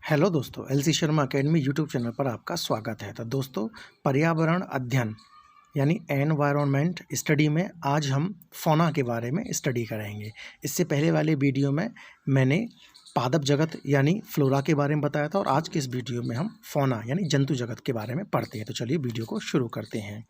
Hello दोस्तों, LC Sharma academy YouTube channel पर आपका स्वागत है। तो दोस्तों, पर्यावरण अध्ययन यानी एनवायरनमेंट स्टडी में आज हम फौना के बारे में स्टडी करेंगे। इससे पहले वाले वीडियो में मैंने पादप जगत यानी फ्लोरा के बारे में बताया था और आज के इस वीडियो में हम फौना यानी जंतु जगत के बारे में पढ़ते हैं। तो चलिए वीडियो को शुरू करते हैं।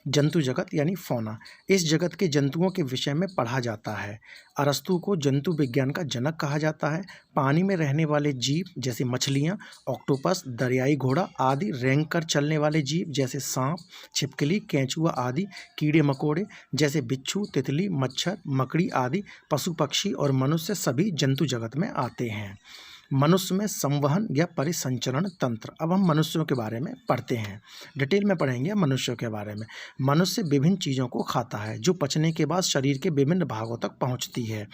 जंतु जगत यानी फौना, इस जगत के जंतुओं के विषय में पढ़ा जाता है। अरस्तु को जंतु विज्ञान का जनक कहा जाता है। पानी में रहने वाले जीव जैसे मछलियाँ, ऑक्टोपस, दरियाई घोड़ा आदि, रेंग कर चलने वाले जीव जैसे सांप, छिपकली, केंचुआ आदि, कीड़े मकोड़े जैसे बिच्छू, तितली, मच्छर, मकड़ी आदि, पशु पक्षी और मनुष्य सभी जंतु जगत में आते हैं। मनुष्य में संवहन या परिसंचरण तंत्र। अब हम मनुष्यों के बारे में पढ़ते हैं, डिटेल में पढ़ेंगे मनुष्यों के बारे में। मनुष्य विभिन्न चीज़ों को खाता है जो पचने के बाद शरीर के विभिन्न भागों तक पहुंचती है।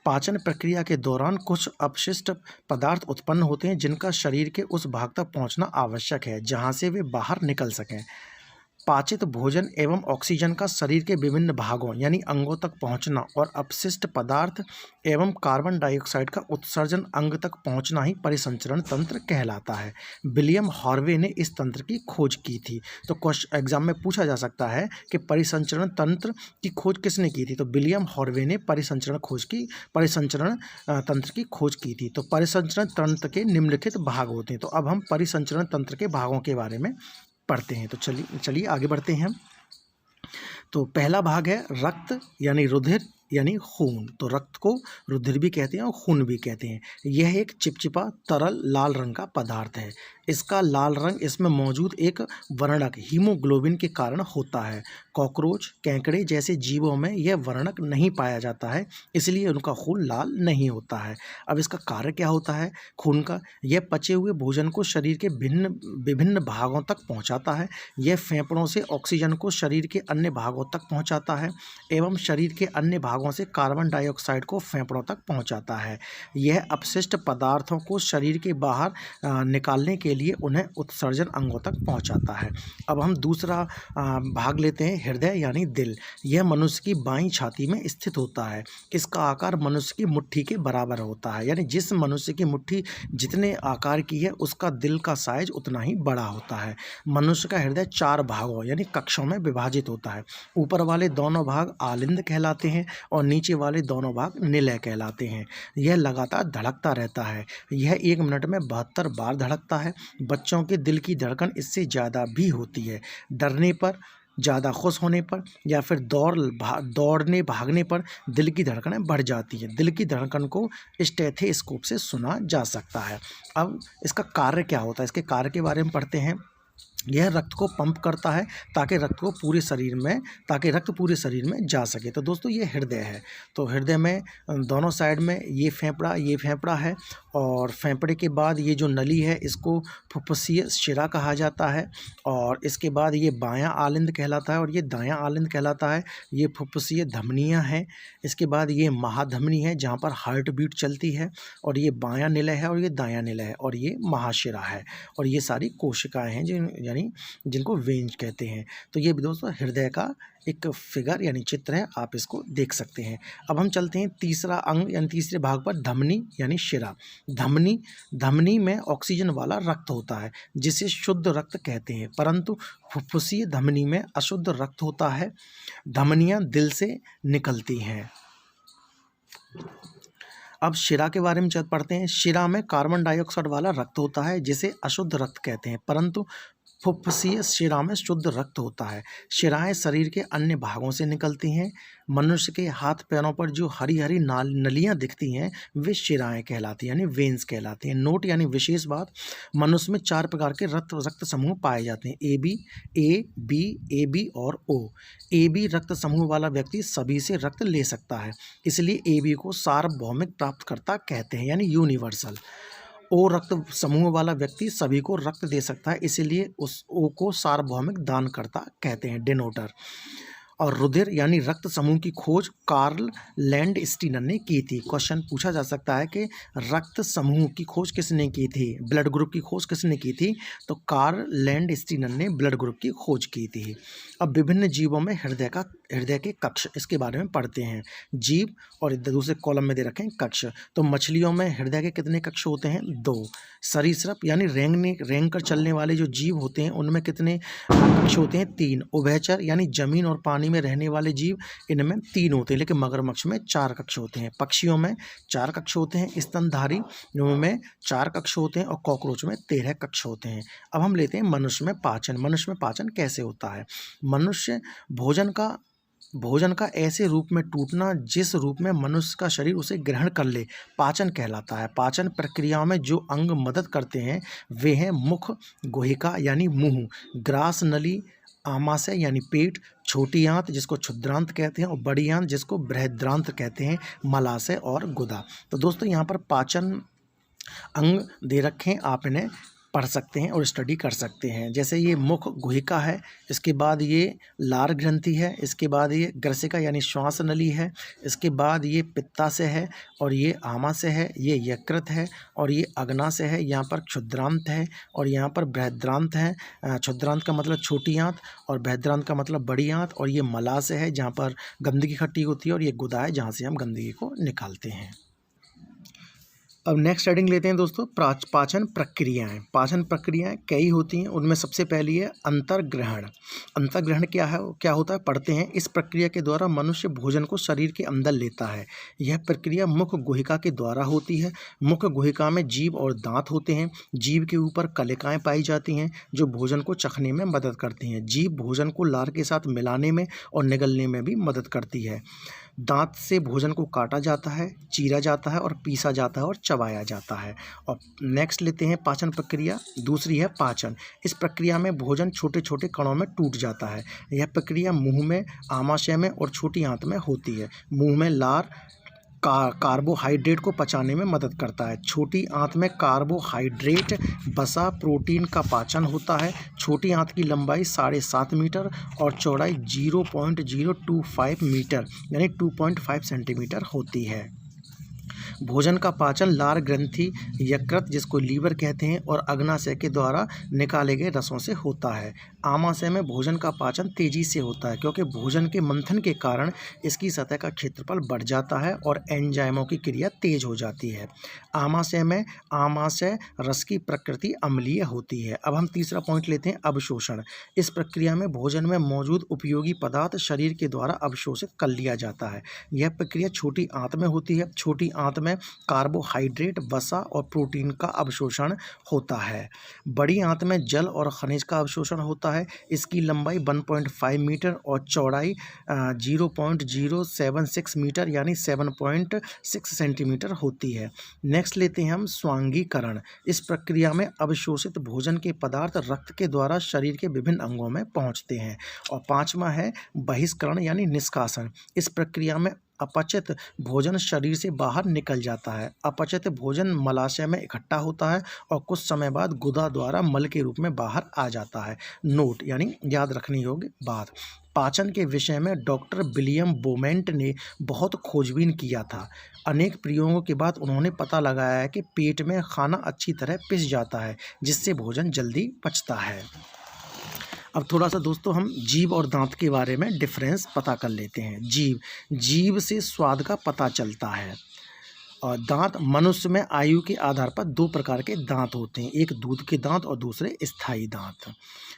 पाचन प्रक्रिया के दौरान कुछ अपशिष्ट पदार्थ उत्पन्न होते हैं जिनका शरीर के उस भाग तक पहुंचना आवश्यक है जहां से वे बाहर निकल सकें। पाचित भोजन एवं ऑक्सीजन का शरीर के विभिन्न भागों यानी अंगों तक पहुंचना और अपशिष्ट पदार्थ एवं कार्बन डाइऑक्साइड का उत्सर्जन अंग तक पहुंचना ही परिसंचरण तंत्र कहलाता है। विलियम हार्वे ने इस तंत्र की खोज की थी। तो क्वेश्चन एग्जाम में पूछा जा सकता है कि परिसंचरण तंत्र की खोज किसने की थी। तो विलियम हार्वे ने परिसंचरण तंत्र की खोज की थी। तो परिसंचरण तंत्र के निम्नलिखित भाग होते हैं। तो अब हम परिसंचरण तंत्र के भागों के बारे में पढ़ते हैं। तो चलिए आगे बढ़ते हैं। तो पहला भाग है रक्त यानी रुधिर यानी खून। तो रक्त को रुधिर भी कहते हैं और खून भी कहते हैं। यह एक चिपचिपा तरल लाल रंग का पदार्थ है। इसका लाल रंग इसमें मौजूद एक वर्णक हीमोग्लोबिन के कारण होता है। कॉकरोच, केंकड़े जैसे जीवों में यह वर्णक नहीं पाया जाता है, इसलिए उनका खून लाल नहीं होता है। अब इसका कार्य क्या होता है खून का? यह पचे हुए भोजन को शरीर के विभिन्न भागों तक पहुंचाता है। यह फेफड़ों से ऑक्सीजन को शरीर के अन्य भागों तक पहुंचाता है एवं शरीर के अन्य भागों से कार्बन डाइऑक्साइड को फेफड़ों तक पहुंचाता है। यह अपशिष्ट पदार्थों को शरीर के बाहर निकालने के लिए उन्हें उत्सर्जन अंगों तक पहुंचाता है। अब हम दूसरा भाग लेते हैं, हृदय यानी दिल। यह मनुष्य की बाईं छाती में स्थित होता है। इसका आकार मनुष्य की मुट्ठी के बराबर होता है, यानी जिस मनुष्य की मुट्ठी जितने आकार की है उसका दिल का साइज उतना ही बड़ा होता है। मनुष्य का हृदय 4 भागों यानी कक्षों में विभाजित होता है। ऊपर वाले दोनों भाग आलिंद कहलाते हैं और नीचे वाले दोनों भाग निलय कहलाते हैं। यह लगातार धड़कता रहता है। यह 1 मिनट में 72 बार धड़कता है। बच्चों के दिल की धड़कन इससे ज़्यादा भी होती है। डरने पर, ज़्यादा खुश होने पर या फिर दौड़ने भागने पर दिल की धड़कनें बढ़ जाती हैं। दिल की धड़कन को स्टेथोस्कोप से सुना जा सकता है। अब इसका कार्य क्या होता है, इसके कार्य के बारे में पढ़ते हैं। यह रक्त को पंप करता है ताकि रक्त पूरे शरीर में जा सके। तो दोस्तों, ये हृदय है। तो हृदय में दोनों साइड में ये फेफड़ा है और फेफड़े के बाद ये जो नली है इसको फुफ्फुसीय शिरा कहा जाता है और इसके बाद ये बायां आलिंद कहलाता है और ये दायां आलिंद कहलाता है। ये फुफ्फुसीय धमनियां हैं। इसके बाद ये महाधमनी है जहाँ पर हार्ट बीट चलती है और ये बायां निलय है और ये दायां निलय है और ये महाशिरा है और ये सारी कोशिकाएं हैं जिनको वेन्स कहते हैं। तो ये भी दोस्तों हृदय का एक फिगर यानी चित्र है, आप इसको देख सकते हैं। अब हम चलते हैं तीसरा अंग यानी तीसरे भाग पर, धमनी यानी शिरा। धमनी में ऑक्सीजन वाला रक्त होता है जिसे शुद्ध रक्त कहते हैं, परंतु फुफ्फुसीय धमनी में अशुद्ध रक्त होता है। धमनियां दिल से निकलती हैं। अब शिरा के बारे में पढ़ते हैं। शिरा में कार्बन डाइऑक्साइड वाला रक्त होता है जिसे अशुद्ध रक्त कहते हैं, परंतु फुफ्फुसीय शिरा में शुद्ध रक्त होता है। शिराएं शरीर के अन्य भागों से निकलती हैं। मनुष्य के हाथ पैरों पर जो हरी हरी नलियां दिखती हैं वे शिराएं कहलाती हैं यानी वेन्स कहलाती हैं। नोट यानी विशेष बात, मनुष्य में 4 प्रकार के रक्त समूह पाए जाते हैं, ए बी और ओ। ए बी रक्त समूह वाला व्यक्ति सभी से रक्त ले सकता है, इसलिए ए बी को सार्वभौमिक प्राप्तकर्ता कहते हैं यानी यूनिवर्सल। ओ रक्त समूह वाला व्यक्ति सभी को रक्त दे सकता है, इसीलिए उस ओ को सार्वभौमिक दानकर्ता कहते हैं, डोनेटर। और रुधिर यानी रक्त समूह की खोज कार्ल लैंडस्टीनर ने की थी। क्वेश्चन पूछा जा सकता है कि रक्त समूह की खोज किसने की थी, ब्लड ग्रुप की खोज किसने की थी? तो कार्ल लैंडस्टीनर ने ब्लड ग्रुप की खोज की थी। अब विभिन्न जीवों में हृदय का हृदय के कक्ष, इसके बारे में पढ़ते हैं। जीव और दूसरे कॉलम में दे रखे हैं कक्ष। तो मछलियों में हृदय के कितने कक्ष होते हैं? 2। सरीसृप यानी रेंग कर चलने वाले जो जीव होते हैं उनमें कितने कक्ष होते हैं? 3। उभयचर यानी जमीन और पानी में रहने वाले जीव, इनमें 3 होते हैं, लेकिन मगरमच्छ में 4 कक्ष होते हैं। पक्षियों में 4 कक्ष होते हैं, स्तनधारी में 4 कक्ष होते हैं और कॉकरोच में 13 कक्ष होते हैं। अब हम लेते हैं मनुष्य में पाचन। मनुष्य में पाचन कैसे होता है? मनुष्य भोजन का ऐसे रूप में टूटना जिस रूप में मनुष्य का शरीर उसे ग्रहण कर ले, पाचन कहलाता है। पाचन प्रक्रिया में जो अंग मदद करते हैं वे हैं मुख, गुहिका यानी मुंह, ग्रास नली, आमाशय यानी पेट, छोटी आंत जिसको क्षुद्रांत कहते हैं और बड़ी आंत जिसको बृहद्रांत कहते हैं, मलाशय और गुदा। तो दोस्तों यहाँ पर पाचन अंग दे रखे हैं, आप इन्हें पढ़ सकते हैं और स्टडी कर सकते हैं। जैसे ये मुख गुहिका है, इसके बाद ये लार ग्रंथि है, इसके बाद ये ग्रसिका यानी श्वास नली है, इसके बाद ये पित्ताशय है और ये आमाशय है, ये यकृत है और ये अग्नाशय है। यहाँ पर क्षुद्रांत है और यहाँ पर बृहद्रांत है। क्षुद्रांत का मतलब छोटी आंत और बृहद्रांत का मतलब बड़ी आंत, और ये मलाशय है जहाँ पर गंदगी इकट्ठी होती है, और ये गुदा है जहाँ से हम गंदगी को निकालते हैं। अब नेक्स्ट हेडिंग लेते हैं दोस्तों, पाचन प्रक्रियाएं। पाचन प्रक्रियाएं कई होती हैं, उनमें सबसे पहली है अंतर्ग्रहण। अंतर्ग्रहण क्या होता है? पढ़ते हैं। इस प्रक्रिया के द्वारा मनुष्य भोजन को शरीर के अंदर लेता है। यह प्रक्रिया मुख गुहिका के द्वारा होती है। मुख गुहिका में जीभ और दांत होते हैं। जीभ के ऊपर कलिकाएं पाई जाती हैं जो भोजन को चखने में मदद करती हैं। जीभ भोजन को लार के साथ मिलाने में और निगलने में भी मदद करती है। दांत से भोजन को काटा जाता है, चीरा जाता है और पीसा जाता है और चबाया जाता है। और नेक्स्ट लेते हैं पाचन प्रक्रिया, दूसरी है पाचन। इस प्रक्रिया में भोजन छोटे छोटे कणों में टूट जाता है। यह प्रक्रिया मुंह में, आमाशय में और छोटी आंत में होती है। मुंह में लार कार्बोहाइड्रेट को पचाने में मदद करता है। छोटी आंत में कार्बोहाइड्रेट, वसा, प्रोटीन का पाचन होता है। छोटी आंत की लंबाई 7.5 मीटर और चौड़ाई 0.025 मीटर यानी 2.5 सेंटीमीटर होती है। भोजन का पाचन लार ग्रंथि, यकृत जिसको लीवर कहते हैं और अग्नाशय के द्वारा निकाले गए रसों से होता है। आमाशय में भोजन का पाचन तेजी से होता है क्योंकि भोजन के मंथन के कारण इसकी सतह का क्षेत्रफल बढ़ जाता है और एंजाइमों की क्रिया तेज हो जाती है। आमाशय में आमाशय रस की प्रकृति अम्लीय होती है। अब हम तीसरा पॉइंट लेते हैं, अवशोषण। इस प्रक्रिया में भोजन में मौजूद उपयोगी पदार्थ शरीर के द्वारा अवशोषित कर लिया जाता है। यह प्रक्रिया छोटी आंत में होती है। छोटी आंत में कार्बोहाइड्रेट, वसा और प्रोटीन का अवशोषण होता है। बड़ी आंत में जल और खनिज का अवशोषण होता है। इसकी लंबाई 1.5 मीटर और चौड़ाई 0.076 मीटर यानी 7.6 सेंटीमीटर होती है। नेक्स्ट लेते हैं हम स्वांगीकरण। इस प्रक्रिया में अवशोषित भोजन के पदार्थ रक्त के द्वारा शरीर के विभिन्न अंगों में पहुंचते हैं। और पांचवा है बहिष्करण यानी निष्कासन। इस प्रक्रिया में अपचित भोजन शरीर से बाहर निकल जाता है। अपचित भोजन मलाशय में इकट्ठा होता है और कुछ समय बाद गुदा द्वारा मल के रूप में बाहर आ जाता है। नोट यानी याद रखने योग्य बात, पाचन के विषय में डॉक्टर विलियम बोमेंट ने बहुत खोजबीन किया था। अनेक प्रयोगों के बाद उन्होंने पता लगाया है कि पेट में खाना अच्छी तरह पिस जाता है जिससे भोजन जल्दी पचता है। अब थोड़ा सा दोस्तों हम जीभ और दांत के बारे में डिफरेंस पता कर लेते हैं। जीभ से स्वाद का पता चलता है। और दांत, मनुष्य में आयु के आधार पर 2 प्रकार के दांत होते हैं, एक दूध के दांत और दूसरे स्थायी दांत।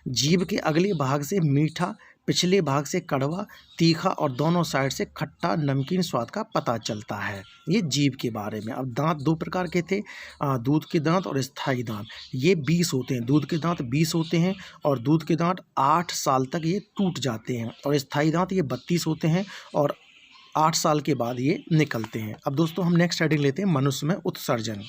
जीभ के अगले भाग से मीठा, पिछले भाग से कड़वा, तीखा और दोनों साइड से खट्टा नमकीन स्वाद का पता चलता है। ये जीभ के बारे में। अब दांत 2 प्रकार के थे, दूध के दांत और स्थायी दांत। ये 20 होते हैं, दूध के दांत 20 होते हैं और दूध के दांत 8 साल तक ये टूट जाते हैं। और स्थायी दांत ये 32 होते हैं और 8 साल के बाद ये निकलते हैं। अब दोस्तों हम नेक्स्ट हेडिंग लेते हैं, मनुष्य में उत्सर्जन।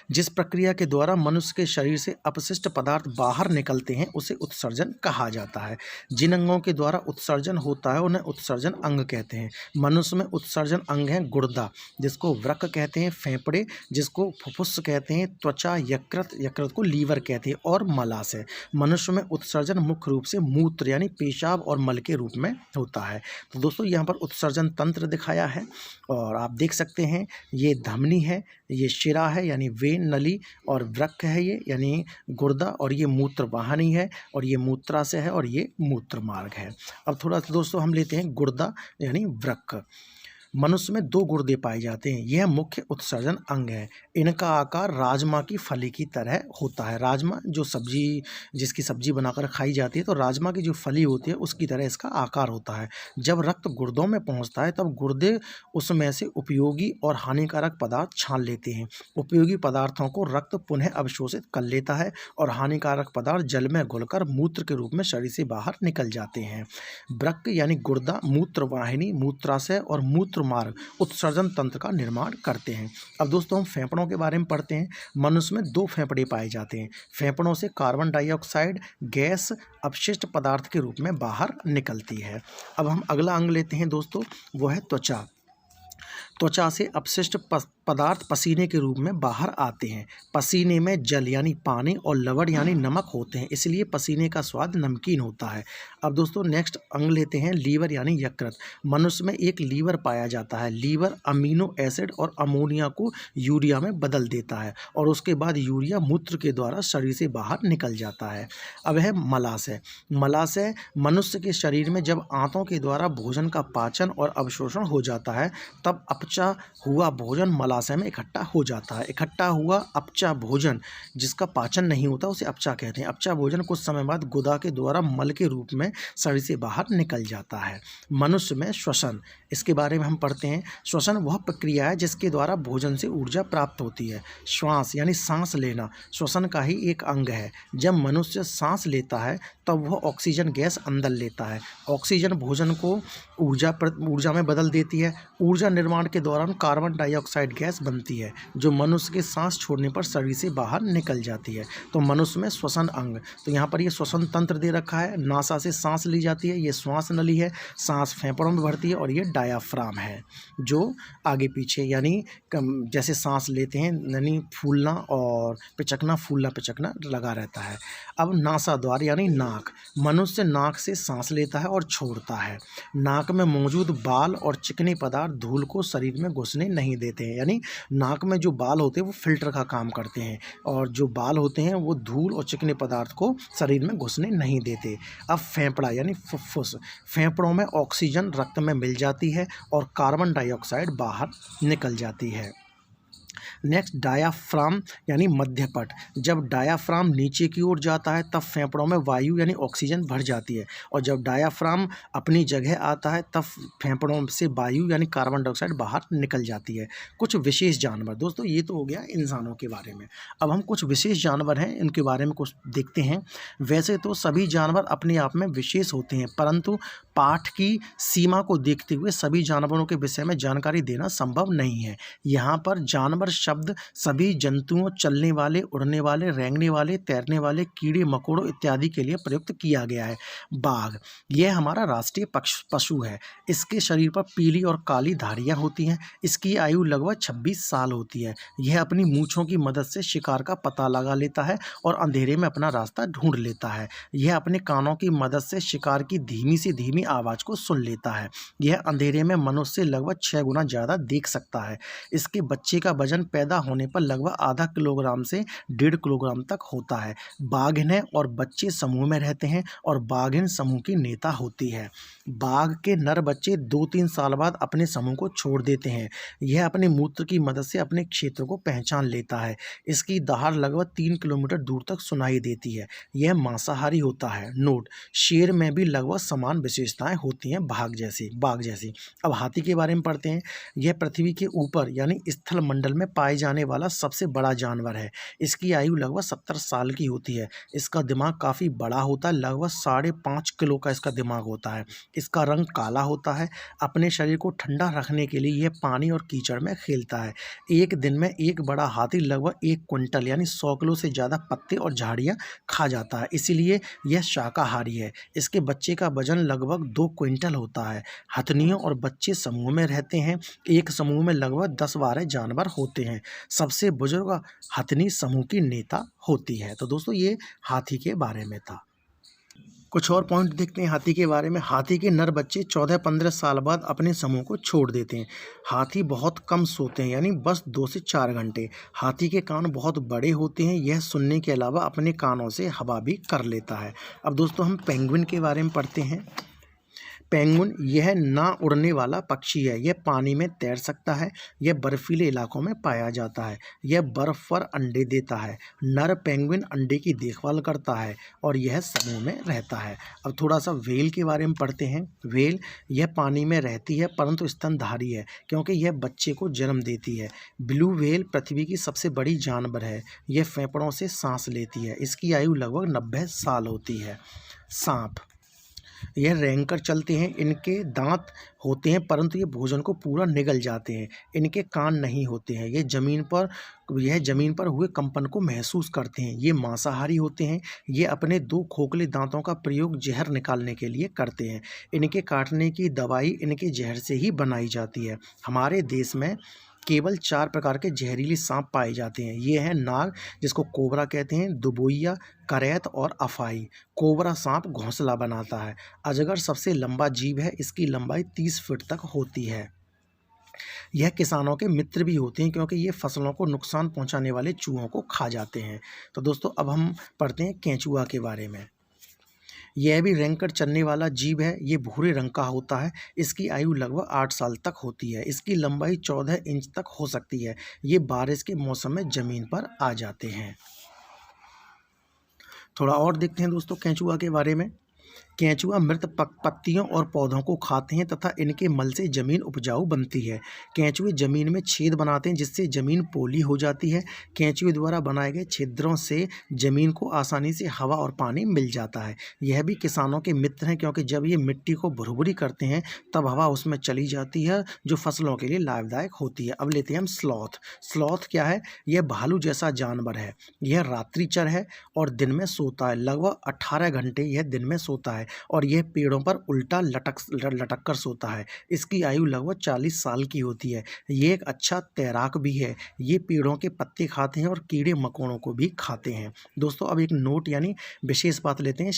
जिस प्रक्रिया के द्वारा मनुष्य के शरीर से अपशिष्ट पदार्थ बाहर निकलते हैं उसे उत्सर्जन कहा जाता है। जिन अंगों के द्वारा उत्सर्जन होता है उन्हें उत्सर्जन अंग कहते हैं। मनुष्य में उत्सर्जन अंग हैं गुर्दा जिसको वृक्क कहते हैं, फेफड़े जिसको फुफ्फुस कहते हैं, त्वचा, यकृत को लीवर कहते हैं और मलाशय। मनुष्य में उत्सर्जन मुख्य रूप से मूत्र यानी पेशाब और मल के रूप में होता है। तो दोस्तों यहाँ पर उत्सर्जन तंत्र दिखाया है और आप देख सकते हैं ये धमनी है, ये शिरा है यानी वेन नली और वृक्क है ये, यानी गुर्दा, और ये मूत्र वाहिनी है, और ये मूत्राशय है, और ये मूत्र मार्ग है। अब थोड़ा सा दोस्तों हम लेते हैं गुर्दा यानी वृक्क। मनुष्य में 2 गुर्दे पाए जाते हैं। यह मुख्य उत्सर्जन अंग है। इनका आकार राजमा की फली की तरह होता है। राजमा जो सब्जी, जिसकी सब्जी बनाकर खाई जाती है, तो राजमा की जो फली होती है उसकी तरह इसका आकार होता है। जब रक्त गुर्दों में पहुंचता है तब गुर्दे उसमें से उपयोगी और हानिकारक पदार्थ छान लेते हैं। उपयोगी पदार्थों को रक्त पुनः अवशोषित कर लेता है और हानिकारक पदार्थ जल में घुलकर मूत्र के रूप में शरीर से बाहर निकल जाते हैं। वृक्क यानी गुर्दा मूत्र वाहिनी, मूत्राशय और मूत्र मार्ग उत्सर्जन तंत्र का निर्माण करते हैं। अब दोस्तों हम फेफड़ों के बारे में पढ़ते हैं। मनुष्य में 2 फेफड़े पाए जाते हैं। फेफड़ों से कार्बन डाइऑक्साइड गैस अपशिष्ट पदार्थ के रूप में बाहर निकलती है। अब हम अगला अंग लेते हैं दोस्तों, वो है त्वचा। त्वचा से अपशिष्ट पदार्थ पसीने के रूप में बाहर आते हैं। पसीने में जल यानी पानी और लवण यानी नमक होते हैं, इसलिए पसीने का स्वाद नमकीन होता है। अब दोस्तों नेक्स्ट अंग लेते हैं लीवर यानी यकृत। मनुष्य में एक लीवर पाया जाता है। लीवर अमीनो एसिड और अमोनिया को यूरिया में बदल देता है और उसके बाद यूरिया मूत्र के द्वारा शरीर से बाहर निकल जाता है। अब है मलाशय। मलाशय मनुष्य के शरीर में जब आंतों के द्वारा भोजन का पाचन और अवशोषण हो जाता है तब अपचा हुआ भोजन मलाशय में इकट्ठा हो जाता है। इकट्ठा हुआ अपचा भोजन जिसका पाचन नहीं होता उसे अपचा कहते हैं। अपचा भोजन कुछ समय बाद गुदा के द्वारा मल के रूप में शरीर से बाहर निकल जाता है। मनुष्य में श्वसन, इसके बारे में हम पढ़ते हैं। श्वसन वह प्रक्रिया है जिसके द्वारा भोजन से ऊर्जा प्राप्त होती है। श्वास यानी सांस लेना श्वसन का ही एक अंग है। जब मनुष्य सांस लेता है तब वह ऑक्सीजन गैस अंदर लेता है। ऑक्सीजन भोजन को ऊर्जा में बदल देती है। ऊर्जा निर्माण के दौरान कार्बन डाइऑक्साइड गैस बनती है जो मनुष्य के सांस छोड़ने पर शरीर से बाहर निकल जाती है। तो मनुष्य में श्वसन अंग, तो यहाँ पर ये श्वसन तंत्र दे रखा है। नासा से सांस ली जाती है, ये श्वास नली है। सांस फेफड़ों में भरती है और ये डायाफ्राम है जो आगे पीछे यानी जैसे सांस लेते हैं यानी फूलना और पिचकना, फूलना पिचकना लगा रहता है। अब नासा द्वार यानी नाक। मनुष्य नाक से सांस लेता है और छोड़ता है। नाक में मौजूद बाल और चिकने पदार्थ धूल को शरीर में घुसने नहीं देते हैं। यानी नाक में जो बाल होते हैं वो फिल्टर का काम करते हैं और जो बाल होते हैं वो धूल और चिकने पदार्थ को शरीर में घुसने नहीं देते। अब फेफड़ा यानी फुफ्फुस। फेफड़ों में ऑक्सीजन रक्त में मिल जाती है और कार्बन डाइऑक्साइड बाहर निकल जाती है। नेक्स्ट डायाफ्राम यानी मध्यपट। जब डायाफ्राम नीचे की ओर जाता है तब फेफड़ों में वायु यानी ऑक्सीजन भर जाती है और जब डायाफ्राम अपनी जगह आता है तब फेफड़ों से वायु यानी कार्बन डाइऑक्साइड बाहर निकल जाती है। कुछ विशेष जानवर, दोस्तों ये तो हो गया इंसानों के बारे में। अब हम कुछ विशेष जानवर हैं इनके बारे में कुछ देखते हैं। वैसे तो सभी जानवर अपने आप में विशेष होते हैं परंतु पाठ की सीमा को देखते हुए सभी जानवरों के विषय में जानकारी देना संभव नहीं है। यहाँ पर जानवर शब्द सभी जंतुओं, चलने वाले, उड़ने वाले, रेंगने वाले, तैरने वाले, कीड़े मकोड़ों इत्यादि के लिए प्रयुक्त किया गया है। बाघ, यह हमारा राष्ट्रीय पशु है। इसके शरीर पर पीली और काली धारियां होती हैं। इसकी आयु लगभग 26 साल होती है। यह अपनी मूंछों की मदद से शिकार का पता लगा लेता है और अंधेरे में अपना रास्ता ढूंढ लेता है। यह अपने कानों की मदद से शिकार की धीमी से धीमी आवाज़ को सुन लेता है। यह अंधेरे में मनुष्य से लगभग 6 गुना ज़्यादा देख सकता है। इसके बच्चे का वजन पैदा होने पर लगभग आधा किलोग्राम से 1.5 किलोग्राम तक होता है। बाघिनें और बच्चे समूह में रहते हैं और बाघिन समूह की नेता होती है। बाघ के नर बच्चे 2-3 साल बाद अपने समूह को छोड़ देते हैं। यह अपने मूत्र की मदद से अपने क्षेत्र को पहचान लेता है। इसकी दहाड़ लगभग 3 किलोमीटर दूर तक सुनाई देती है। यह मांसाहारी होता है। नोट, शेर में भी लगभग समान विशेषताएं होती हैं बाघ जैसी। अब हाथी के बारे में पढ़ते हैं। यह पृथ्वी के ऊपर यानी स्थल मंडल में पाए जाने वाला सबसे बड़ा जानवर है। इसकी आयु लगभग 70 साल की होती है। इसका दिमाग काफ़ी बड़ा होता है, लगभग 5.5 किलो का इसका दिमाग होता है। इसका रंग काला होता है। अपने शरीर को ठंडा रखने के लिए यह पानी और कीचड़ में खेलता है। एक दिन में एक बड़ा हाथी लगभग 1 क्विंटल यानी 100 किलो से ज़्यादा पत्ते और झाड़ियाँ खा जाता है, इसीलिए यह शाकाहारी है। इसके बच्चे का वजन लगभग 2 क्विंटल होता है। हथनियों और बच्चे समूह में रहते हैं। एक समूह में लगभग 10-12 जानवर होते हैं। सबसे बुजुर्ग हथनी समूह की नेता होती है। तो दोस्तों ये हाथी के बारे में था। कुछ और पॉइंट देखते हैं हाथी के बारे में। हाथी के नर बच्चे 14-15 साल बाद अपने समूह को छोड़ देते हैं। हाथी बहुत कम सोते हैं, यानी बस 2 से 4 घंटे। हाथी के कान बहुत बड़े होते हैं, यह सुनने के अलावा अपने कानों से हवा भी कर लेता है। अब दोस्तों हम पेंगुइन के बारे में पढ़ते हैं। पेंगुइन यह ना उड़ने वाला पक्षी है। यह पानी में तैर सकता है। यह बर्फीले इलाकों में पाया जाता है। यह बर्फ पर अंडे देता है। नर पेंगुइन अंडे की देखभाल करता है और यह समूह में रहता है। अब थोड़ा सा व्हेल के बारे में पढ़ते हैं। व्हेल यह पानी में रहती है परंतु स्तनधारी है, क्योंकि यह बच्चे को जन्म देती है। ब्लू व्हेल पृथ्वी की सबसे बड़ी जानवर है। यह फेफड़ों से सांस लेती है। इसकी आयु लगभग 90 साल होती है। सांप यह रेंग कर चलते हैं। इनके दांत होते हैं परंतु ये भोजन को पूरा निगल जाते हैं। इनके कान नहीं होते हैं। यह जमीन पर हुए कंपन को महसूस करते हैं। ये मांसाहारी होते हैं। ये अपने 2 खोखले दांतों का प्रयोग जहर निकालने के लिए करते हैं। इनके काटने की दवाई इनके जहर से ही बनाई जाती है। हमारे देश में केवल 4 प्रकार के जहरीले सांप पाए जाते हैं। ये हैं नाग, जिसको कोबरा कहते हैं, दुबोइया, करैत और अफाई। कोबरा सांप घोंसला बनाता है। अजगर सबसे लंबा जीव है। इसकी लंबाई 30 फीट तक होती है। यह किसानों के मित्र भी होते हैं, क्योंकि ये फसलों को नुकसान पहुंचाने वाले चूहों को खा जाते हैं। तो दोस्तों अब हम पढ़ते हैं केंचुआ के बारे में। यह भी रेंग कर चलने वाला जीव है। ये भूरे रंग का होता है। इसकी आयु लगभग 8 साल तक होती है। इसकी लंबाई 14 इंच तक हो सकती है। ये बारिश के मौसम में ज़मीन पर आ जाते हैं। थोड़ा और देखते हैं दोस्तों केंचुआ के बारे में। केंचुआ मृत पत्तियों और पौधों को खाते हैं तथा इनके मल से जमीन उपजाऊ बनती है। केंचुए जमीन में छेद बनाते हैं, जिससे जमीन पोली हो जाती है। केंचुए द्वारा बनाए गए छिद्रों से जमीन को आसानी से हवा और पानी मिल जाता है। यह भी किसानों के मित्र हैं, क्योंकि जब ये मिट्टी को भुरभुरी करते हैं तब हवा उसमें चली जाती है, जो फसलों के लिए लाभदायक होती है। अब लेते हैं हम स्लॉथ। स्लॉथ क्या है? यह भालू जैसा जानवर है। यह रात्रिचर है और दिन में सोता है। लगभग 18 घंटे यह दिन में सोता है और यह पेड़ों पर उल्टा लटक कर सोता है। इसकी आयु लगभग 40 साल की होती है। ये एक अच्छा तैराक भी है। ये पेड़ों के पत्ते खाते हैं और कीड़े मकोड़ों को भी खाते हैं। दोस्तों अब एक नोट यानी विशेष बात लेते हैं।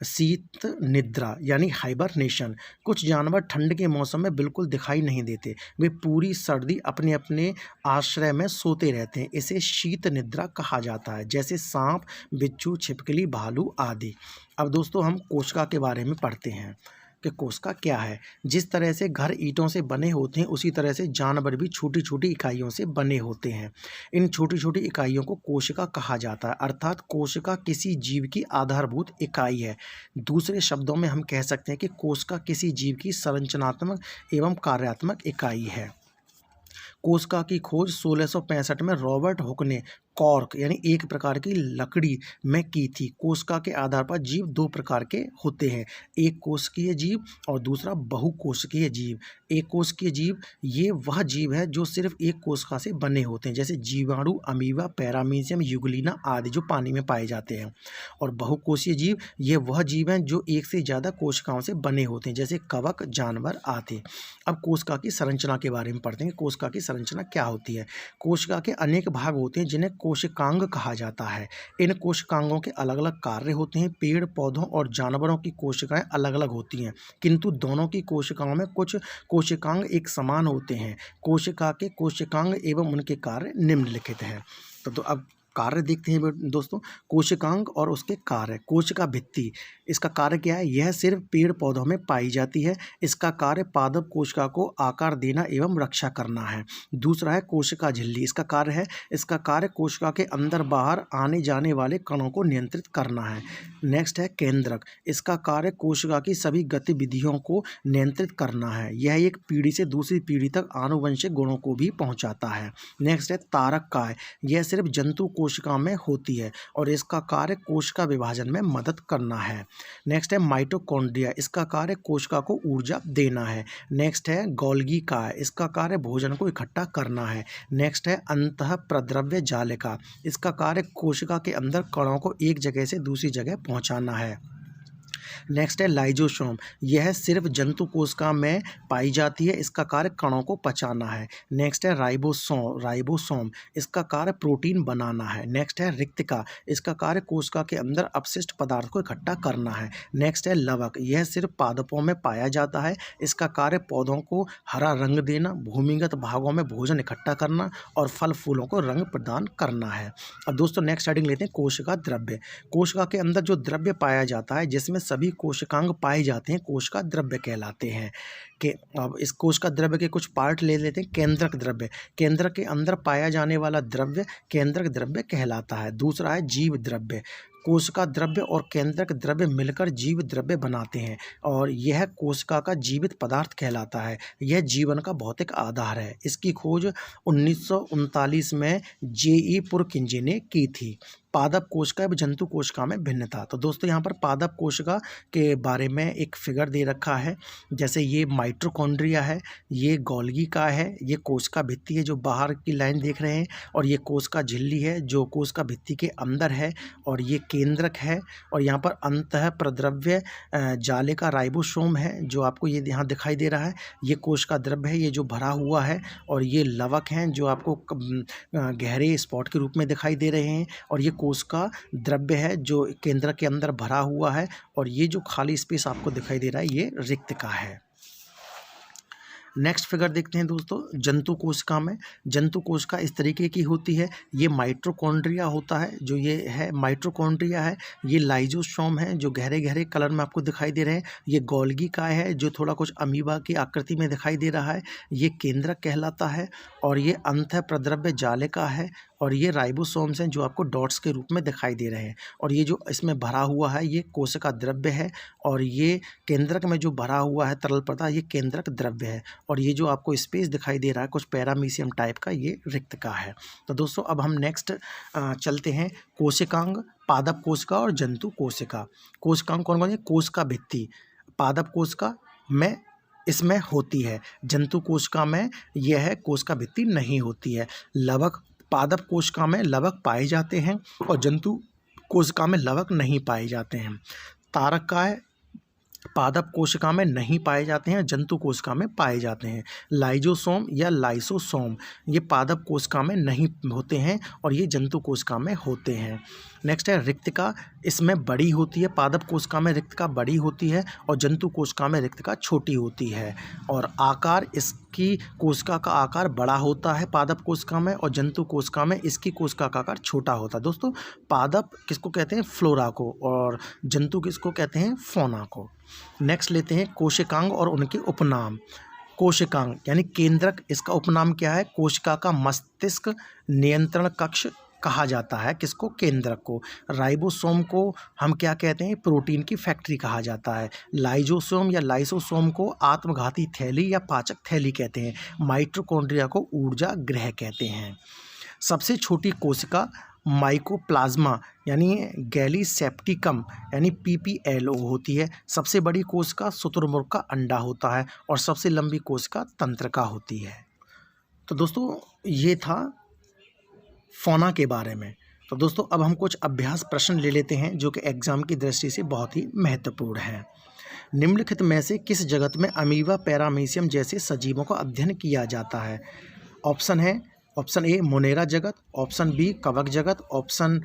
शीत निद्रा यानी हाइबरनेशन। कुछ जानवर ठंड के मौसम में बिल्कुल दिखाई नहीं देते। वे पूरी सर्दी अपने अपने आश्रय में सोते रहते हैं। इसे शीत निद्रा कहा जाता है, जैसे सांप, बिच्छू, छिपकली, भालू आदि। अब दोस्तों हम कोशिका के बारे में पढ़ते हैं कि कोशिका क्या है। जिस तरह से घर ईंटों से बने होते हैं, उसी तरह से जानवर भी छोटी छोटी इकाइयों से बने होते हैं। इन छोटी छोटी इकाइयों को कोशिका कहा जाता है, अर्थात कोशिका किसी जीव की आधारभूत इकाई है। दूसरे शब्दों में हम कह सकते हैं कि कोशिका किसी जीव की संरचनात्मक एवं कार्यात्मक इकाई है। कोशिका की खोज 1665 में रॉबर्ट हुक ने कॉर्क यानी एक प्रकार की लकड़ी में की थी। कोशिका के आधार पर जीव 2 प्रकार के होते हैं, एक कोशिकीय जीव और दूसरा बहुकोशिकीय जीव। एक कोशिकीय जीव ये वह जीव है जो सिर्फ एक कोशिका से बने होते हैं, जैसे जीवाणु, अमीबा, पैरामीशियम, यूग्लिना आदि जो पानी में पाए जाते हैं। और बहुकोशीय जीव ये वह जीव हैं जो एक से ज़्यादा कोशिकाओं से बने होते हैं, जैसे कवक, जानवर आदि। अब कोशिका की संरचना के बारे में पढ़ते हैं। कोशिका की संरचना क्या होती है? कोशिका के अनेक भाग होते हैं जिन्हें कोशिकांग कहा जाता है। इन कोशिकांगों के अलग अलग कार्य होते हैं। पेड़ पौधों और जानवरों की कोशिकाएं अलग अलग होती हैं, किंतु दोनों की कोशिकाओं में कुछ कोशिकांग एक समान होते हैं। कोशिका के कोशिकांग एवं उनके कार्य निम्नलिखित हैं। तो अब कार्य देखते हैं दोस्तों। कोशिकांग और उसके कार्य। कोशिका भित्ति, इसका कार्य क्या है? यह सिर्फ पेड़ पौधों में पाई जाती है। इसका कार्य पादप कोशिका को आकार देना एवं रक्षा करना है। दूसरा है कोशिका झिल्ली। इसका कार्य कोशिका के अंदर बाहर आने जाने वाले कणों को नियंत्रित करना है। नेक्स्ट है केंद्रक। इसका कार्य कोशिका की सभी गतिविधियों को नियंत्रित करना है। यह एक पीढ़ी से दूसरी पीढ़ी तक आनुवंशिक गुणों को भी पहुंचाता है। नेक्स्ट है तारककाय। यह सिर्फ जंतु कोशिका में होती है और इसका कार्य कोशिका विभाजन में मदद करना है। नेक्स्ट है माइटोकॉन्ड्रिया। इसका कार्य कोशिका को ऊर्जा देना है। नेक्स्ट है गोल्गी काय। इसका कार्य भोजन को इकट्ठा करना है। नेक्स्ट है अंतःप्रद्रव्य जालिका। इसका कार्य कोशिका के अंदर कणों को एक जगह से दूसरी जगह पहुंचाना है। नेक्स्ट है लाइजोसोम, यह सिर्फ जंतु कोशिका में पाई जाती है, इसका कार्य कणों को पचाना है। नेक्स्ट है राइबोसोम, इसका कार्य प्रोटीन बनाना है। नेक्स्ट है रिक्तिका, इसका कार्य कोशिका के अंदर अपशिष्ट पदार्थ को इकट्ठा करना है। नेक्स्ट है लवक, यह सिर्फ पादपों में पाया जाता है, इसका कार्य पौधों को हरा रंग देना, भूमिगत भागों में भोजन इकट्ठा करना और फल फूलों को रंग प्रदान करना है। अब दोस्तों नेक्स्ट हेडिंग लेते हैं कोशिका द्रव्य। कोशिका के अंदर जो द्रव्य पाया जाता है, जिसमें सभी कोशिकांग पाए जाते हैं, कोशिका द्रव्य कहलाते हैं। कि अब इस कोशिका द्रव्य के कुछ पार्ट ले लेते हैं। केंद्रक द्रव्य, केंद्र के अंदर पाया जाने वाला द्रव्य केंद्रक द्रव्य कहलाता है। दूसरा है जीव द्रव्य, कोशिका द्रव्य और केंद्रक द्रव्य मिलकर जीव द्रव्य बनाते हैं और यह कोशिका का जीवित पदार्थ कहलाता है। यह जीवन का भौतिक आधार है। इसकी खोज 1939 में J.E. पुरकिंजे ने की थी। पादप कोशिका एवं जंतु कोशिका में भिन्नता। तो दोस्तों यहाँ पर पादप कोशिका के बारे में एक फिगर दे रखा है। जैसे ये माइटोकॉन्ड्रिया है, ये गोल्गी का है, ये कोशिका भित्ति है जो बाहर की लाइन देख रहे हैं, और ये कोशिका झिल्ली है जो कोशिका भित्ति के अंदर है, और ये केंद्रक है, और यहाँ पर अंतः प्रद्रव्य जाले का राइबोसोम है जो आपको ये यहाँ दिखाई दे रहा है। ये कोशिका द्रव्य है, ये जो भरा हुआ है, और ये लवक हैं जो आपको गहरे स्पॉट के रूप में दिखाई दे रहे हैं, और ये कोशिका द्रव्य है जो केंद्र के अंदर भरा हुआ है, और ये जो खाली स्पेस आपको दिखाई दे रहा है ये रिक्तिका है। नेक्स्ट फिगर देखते हैं दोस्तों जंतु कोशिका में। जंतु कोशिका इस तरीके की होती है। ये माइटोकॉन्ड्रिया होता है, जो ये है माइटोकॉन्ड्रिया है। ये लाइजोसोम है जो गहरे गहरे कलर में आपको दिखाई दे रहे हैं। ये गोल्गी का है जो थोड़ा कुछ अमीबा की आकृति में दिखाई दे रहा है। ये केंद्रक कहलाता है, और ये अंतः प्रद्रव्य जाले का है, और ये राइबोसोम्स हैं जो आपको डॉट्स के रूप में दिखाई दे रहे हैं। और ये जो इसमें भरा हुआ है ये कोशिका द्रव्य है, और ये केंद्रक में जो भरा हुआ है तरल पदार्थ ये केंद्रक द्रव्य है, और ये जो आपको स्पेस दिखाई दे रहा है कुछ पैरामीशियम टाइप का ये रिक्तिका है। तो दोस्तों अब हम नेक्स्ट चलते हैं कोशिकांग, पादप कोशिका और जंतु कोशिका। कोशिकांग कौन कौन है? कोशिका भित्ति पादप कोशिका में इसमें होती है, जंतु कोशिका में यह है कोशिका भित्ति नहीं होती है। लवक पादप कोशिका में लवक पाए जाते हैं और जंतु कोशिका में लवक नहीं पाए जाते हैं। तारक का है पादप कोशिका में नहीं पाए जाते हैं, जंतु कोशिका में पाए जाते हैं। लाइजोसोम या लाइसोसोम ये पादप कोशिका में नहीं होते हैं और ये जंतु कोशिका में होते हैं। नेक्स्ट है रिक्तिका, इसमें बड़ी होती है, पादप कोशिका में रिक्तिका बड़ी होती है और जंतु कोशिका में रिक्तिका छोटी होती है। और आकार इसकी कोशिका का आकार बड़ा होता है पादप कोशिका में, और जंतु कोशिका में इसकी कोशिका का आकार छोटा होता है। दोस्तों पादप किसको कहते हैं? फ्लोरा को, और जंतु किसको कहते हैं? फौना को। नेक्स्ट लेते हैं कोशिकांग और उनके उपनाम। कोशिकांग यानी केंद्रक, इसका उपनाम क्या है? कोशिका का मस्तिष्क नियंत्रण कक्ष कहा जाता है। किसको? केंद्रक को। राइबोसोम को हम क्या कहते हैं? प्रोटीन की फैक्ट्री कहा जाता है। लाइजोसोम या लाइसोसोम को आत्मघाती थैली या पाचक थैली कहते हैं। माइटोकॉन्ड्रिया को ऊर्जा गृह कहते हैं। सबसे छोटी कोशिका माइकोप्लाज्मा यानी गैलीसेप्टिकम यानी PPLO होती है। सबसे बड़ी कोशिका शुतुरमुर्ग का अंडा होता है, और सबसे लंबी कोशिका तंत्रिका होती है। तो दोस्तों ये था फौना के बारे में। तो दोस्तों अब हम कुछ अभ्यास प्रश्न ले लेते हैं जो कि एग्जाम की दृष्टि से बहुत ही महत्वपूर्ण हैं। निम्नलिखित में से किस जगत में अमीबा पैरामीशियम जैसे सजीवों का अध्ययन किया जाता है? ऑप्शन ए मोनेरा जगत, ऑप्शन बी कवक जगत, ऑप्शन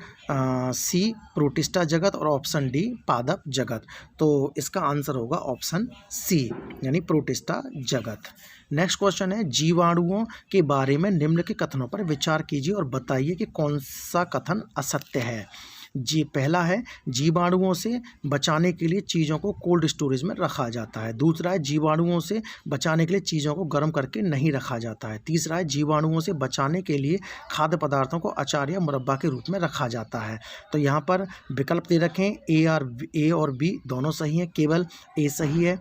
सी प्रोटिस्टा जगत, और ऑप्शन डी पादप जगत। तो इसका आंसर होगा ऑप्शन सी यानी प्रोटिस्टा जगत। नेक्स्ट क्वेश्चन है जीवाणुओं के बारे में निम्न के कथनों पर विचार कीजिए और बताइए कि कौन सा कथन असत्य है। पहला है जीवाणुओं से बचाने के लिए चीज़ों को कोल्ड स्टोरेज में रखा जाता है। दूसरा है जीवाणुओं से बचाने के लिए चीज़ों को गर्म करके नहीं रखा जाता है। तीसरा है जीवाणुओं से बचाने के लिए खाद्य पदार्थों को अचार या मुरब्बा के रूप में रखा जाता है। तो यहाँ पर विकल्प दे रखें ए और बी दोनों सही हैं, केवल ए सही है।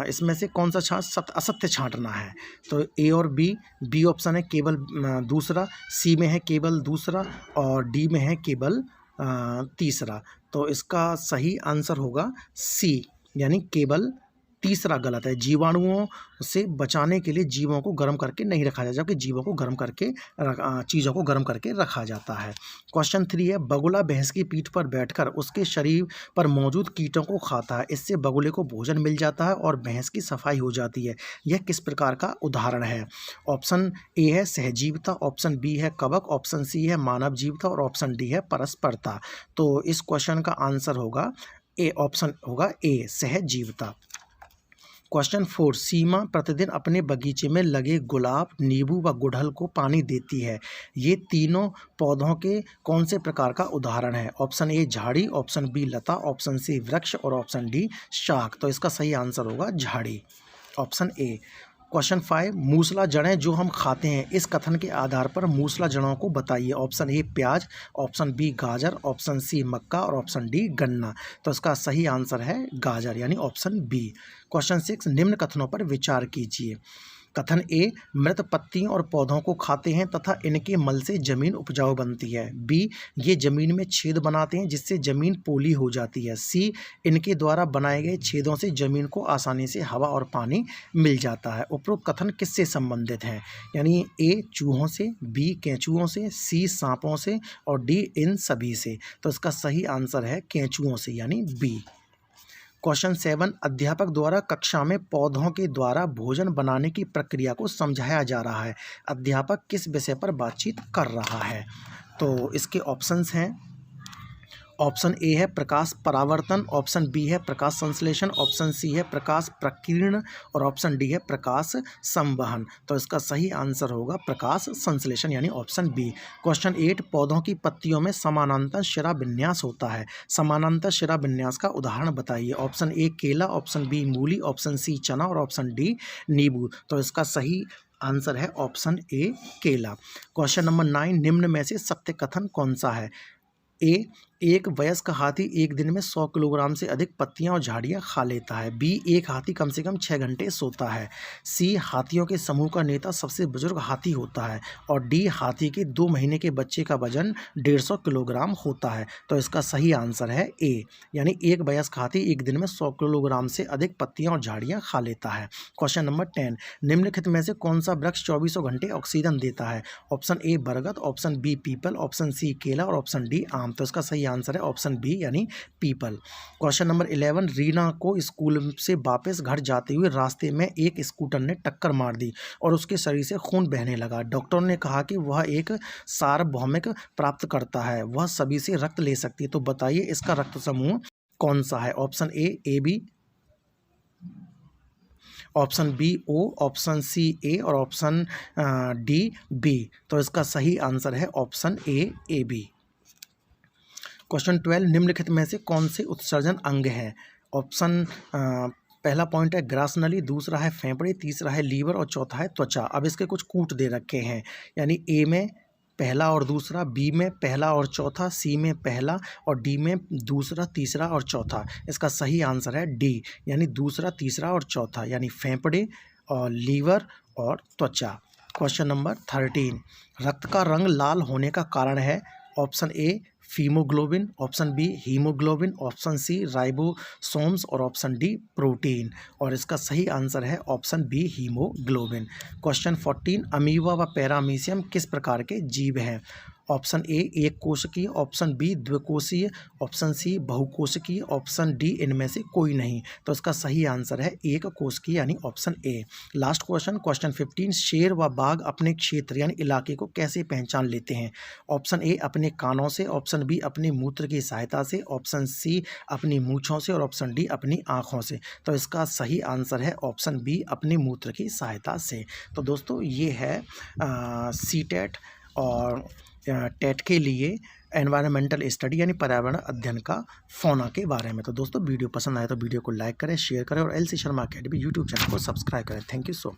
इसमें से कौन सा असत्य छांटना है? तो ए और बी ऑप्शन है केवल दूसरा, सी में है केवल दूसरा, और डी में है केवल तीसरा। तो इसका सही आंसर होगा सी यानी केवल तीसरा गलत है, जीवाणुओं से बचाने के लिए जीवों को गर्म करके नहीं रखा जाता, जबकि जीवों को गर्म करके चीज़ों को गर्म करके रखा जाता है। क्वेश्चन 3 है, बगुला भैंस की पीठ पर बैठकर उसके शरीर पर मौजूद कीटों को खाता है, इससे बगुले को भोजन मिल जाता है और भैंस की सफाई हो जाती है। यह किस प्रकार का उदाहरण है? ऑप्शन ए है सहजीविता, ऑप्शन बी है कवक, ऑप्शन सी है मानव जीवता और ऑप्शन डी है परस्परता। तो इस क्वेश्चन का आंसर होगा ए, ऑप्शन होगा ए सहजीविता। क्वेश्चन 4, सीमा प्रतिदिन अपने बगीचे में लगे गुलाब, नींबू व गुड़हल को पानी देती है। ये तीनों पौधों के कौन से प्रकार का उदाहरण है? ऑप्शन ए झाड़ी, ऑप्शन बी लता, ऑप्शन सी वृक्ष और ऑप्शन डी शाख। तो इसका सही आंसर होगा झाड़ी, ऑप्शन ए। क्वेश्चन 5, मूसला जड़ें जो हम खाते हैं, इस कथन के आधार पर मूसला जड़ों को बताइए। ऑप्शन ए प्याज, ऑप्शन बी गाजर, ऑप्शन सी मक्का और ऑप्शन डी गन्ना। तो इसका सही आंसर है गाजर, यानी ऑप्शन बी। क्वेश्चन 6, निम्न कथनों पर विचार कीजिए। कथन ए, मृत पत्तियों और पौधों को खाते हैं तथा इनके मल से जमीन उपजाऊ बनती है। बी, ये जमीन में छेद बनाते हैं जिससे जमीन पोली हो जाती है। सी, इनके द्वारा बनाए गए छेदों से जमीन को आसानी से हवा और पानी मिल जाता है। उपरोक्त कथन किससे संबंधित हैं? यानी ए चूहों से, बी केंचुओं से, सी सांपों से और डी इन सभी से। तो इसका सही आंसर है केंचुओं से, यानी बी। क्वेश्चन 7, अध्यापक द्वारा कक्षा में पौधों के द्वारा भोजन बनाने की प्रक्रिया को समझाया जा रहा है। अध्यापक किस विषय पर बातचीत कर रहा है? तो इसके ऑप्शंस हैं। ऑप्शन ए है प्रकाश परावर्तन, ऑप्शन बी है प्रकाश संश्लेषण, ऑप्शन सी है प्रकाश प्रकीर्ण और ऑप्शन डी है प्रकाश संवहन। तो इसका सही आंसर होगा प्रकाश संश्लेषण, यानी ऑप्शन बी। क्वेश्चन 8, पौधों की पत्तियों में समानांतर शिरा विन्यास होता है। समानांतर शिरा विन्यास का उदाहरण बताइए। ऑप्शन ए केला, ऑप्शन बी मूली, ऑप्शन सी चना और ऑप्शन डी नींबू। तो इसका सही आंसर है ऑप्शन ए केला। क्वेश्चन नंबर 9, निम्न में से सत्य कथन कौन सा है? ए, एक वयस्क हाथी एक दिन में 100 किलोग्राम से अधिक पत्तियां और झाड़ियां खा लेता है। बी, एक हाथी कम से कम 6 घंटे सोता है। सी, हाथियों के समूह का नेता सबसे बुजुर्ग हाथी होता है। और डी, हाथी के 2 महीने के बच्चे का वजन 150 किलोग्राम होता है। तो इसका सही आंसर है ए, यानी एक वयस्क हाथी एक दिन में 100 किलोग्राम से अधिक पत्तियां और झाड़ियां खा लेता है। क्वेश्चन नंबर 10, निम्नलिखित में से कौन सा वृक्ष 24 घंटे ऑक्सीजन देता है? ऑप्शन ए बरगद, ऑप्शन बी पीपल, ऑप्शन सी केला और ऑप्शन डी आम। तो इसका सही आंसर है ऑप्शन बी, यानी पीपल। क्वेश्चन नंबर 11, रीना को स्कूल से वापस घर जाते हुए रास्ते में एक स्कूटर ने टक्कर मार दी और उसके शरीर से खून बहने लगा। डॉक्टर ने कहा कि वह एक सार्वभौमिक प्राप्त करता है, वह सभी से रक्त ले सकती है। तो बताइए इसका रक्त समूह कौन सा है? Option A B, option B O, option C A और ऑप्शन डी बी। तो इसका सही आंसर है ऑप्शन ए बी। क्वेश्चन 12, निम्नलिखित में से कौन से उत्सर्जन अंग हैं? ऑप्शन पहला पॉइंट है ग्रासनली, दूसरा है फेफड़े, तीसरा है लीवर और चौथा है त्वचा। अब इसके कुछ कूट दे रखे हैं, यानी ए में पहला और दूसरा, बी में पहला और चौथा, सी में पहला और डी में दूसरा, तीसरा और चौथा। इसका सही आंसर है डी, यानी दूसरा, तीसरा और चौथा, यानी फेफड़े और लीवर और त्वचा। क्वेश्चन नंबर 13, रक्त का रंग लाल होने का कारण है? ऑप्शन ए फीमोग्लोबिन, option B haemoglobin, option C ribosomes और ऑप्शन डी प्रोटीन। और इसका सही आंसर है option B haemoglobin. Question 14, amoeba व पैरामीशियम किस प्रकार के जीव हैं? ऑप्शन ए एक कोशिकीय, ऑप्शन बी द्विकोषीय, ऑप्शन सी बहुकोशिकीय, ऑप्शन डी इनमें से कोई नहीं। तो इसका सही आंसर है एक कोशिकीय, यानी option A. Last question, question 15, शेर व बाघ अपने क्षेत्र यानी इलाके को कैसे पहचान लेते हैं? ऑप्शन ए अपने कानों से, ऑप्शन बी अपने मूत्र की सहायता से, ऑप्शन सी अपनी मूंछों से और ऑप्शन डी अपनी आँखों से। तो इसका सही आंसर है ऑप्शन बी अपने मूत्र की सहायता से। तो दोस्तों ये है सीटेट और टेट के लिए एनवायरमेंटल स्टडी यानी पर्यावरण अध्ययन का फौना के बारे में। तो दोस्तों वीडियो पसंद आए तो वीडियो को लाइक करें, शेयर करें और L C Sharma academy YouTube channel को सब्सक्राइब करें। Thank you so much.